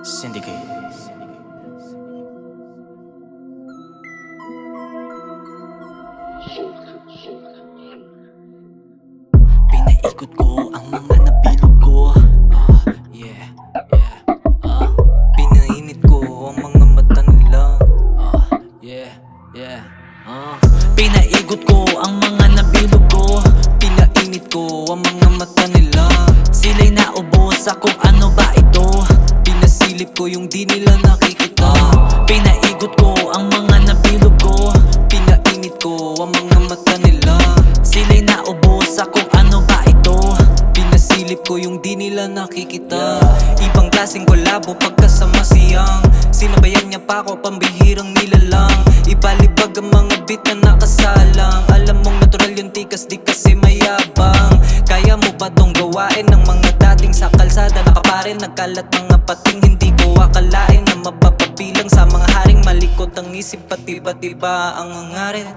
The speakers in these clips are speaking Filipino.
Syndicate. Pinaikot ko ang mga nabilog ko. Yeah, yeah. Pinainit ko ang mga mata nila. Yeah, yeah. Pinaigot ko ang mga nabilog ko. Pinainit ko ang mga mata nila. Sila'y naubos sa kung ano ba ito. Pinasilip ko yung di nila nakikita. Pinaigot ko ang mga nabilog ko. Pinainit ko ang mga mata nila. Sila'y naubos sa kung ano ba ito. Pinasilip ko yung di nila nakikita. Ibang klaseng kolabo pagkasama siyang sinabayan niya pa ako, pambihirang nilalang. Ibalibag ang mga beat na nakasalang. Alam mong natural yung tikas, di kasi mayabang. Kaya mo ba tong gawain ng mga dating sa kalsada? Nakaparin, nagkalat mga pating. Hindi ko akalain na mapapabilang sa mga haring. Malikot ang isip, pati ba't iba ang hangarin.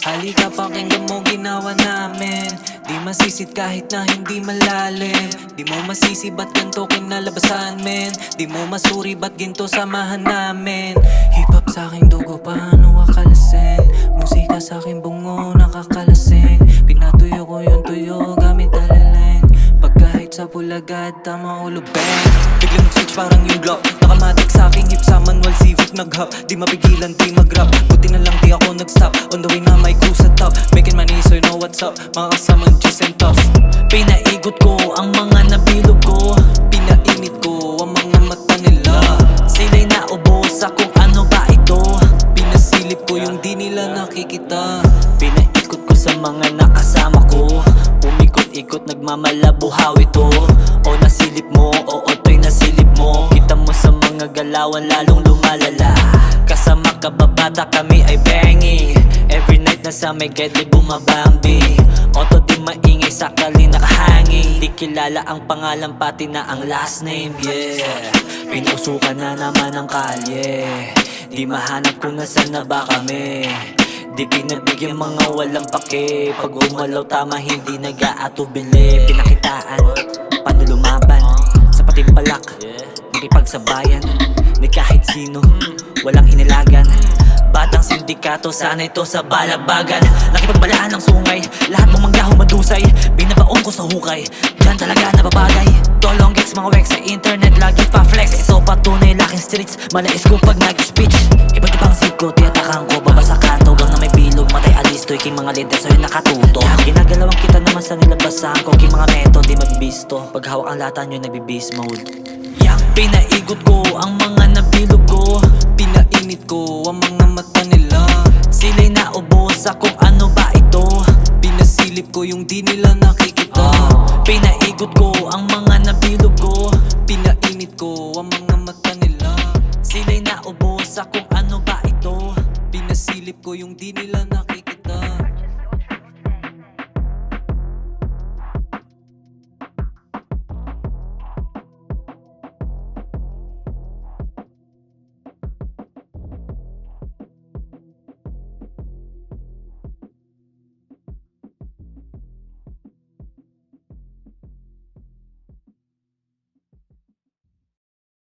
Halika pakinggan mo ginawa namin. Di masisid kahit na hindi malalim. Di mo masisi ba't ganito kinalabasan men. Di mo masuri ba't ginto samahan namin. Hip-hop sa'king dugo, paano kakalasin? Musika sa'king bungo, nakakalasing. Pinatuyo ko yung tuyo gamit alaleng. Pagkahit sa bulagad, tama ulo bang. Biglang switch parang yung glock. Nakamatik sa'king hip sa manual civic nag-hop. Di mapigilan, di mag-rap. Buti na lang di ako nag-stop. On the way na may crew sa top. Making money so you know what's up. Mga kasamang juice and tough. Pinaigot ko ang mga nabilog ko. Pinainit ko ang mga mata nila. Sila'y naubos sa kung ano ba ito. Pinasilip ko yung di nila nakikita. Pinaikot ko sa mga nakasama ko. Umikot-ikot nagmamalabo-haw ito. O nasilip mo, o to'y nasilip mo. Kita mo sa mga galawan lalong lumalala. Kasama kababata kami ay bangy. Every night nasa may gede bumabambi. Oto di maingay sakali nakahanging. Di kilala ang pangalan pati na ang last name, yeah. Pinusukan na naman ang kalye. Di mahanap kung nasan na ba kami. Di pinagbigyan mga walang pake. Pag umalaw tama hindi nag-aatubili. Pinakitaan, paano lumaban sa patimpalak, nakipagsabayan. Ni kahit sino, walang inilagan. Batang sindikato, sana ito sa balagbagan. Nakipagbalaan ng sungay, lahat mong manggahong madusay. Binabaon ko sa hukay, dyan talaga nababagay. Tolong gex, mga wex sa internet, lagi pa flex. Ito patunay, laking streets, malais ko pag nag-speech. Iba't ibang sikot, tiyatakan ko, baba sa kanto. Gang na may bilog, matay alisto, iking mga lentes, sa'yo nakatuto. Ginagalawang kita naman sa nilabasan ko, king mga meto, di magbisto. Pag hawak ang lata nyo, nagbi-beast mode. Pinaigot ko ang mga nabilog ko. Pinainit ko ang mga mata nila. Sila'y naubos sa kung ano ba ito. Pinasilip ko yung di nila nakikita. Pinaigot ko ang mga nabilog ko. Pinainit ko ang mga mata nila. Sila'y naubos sa kung ano ba ito. Pinasilip ko yung di nila nakikita.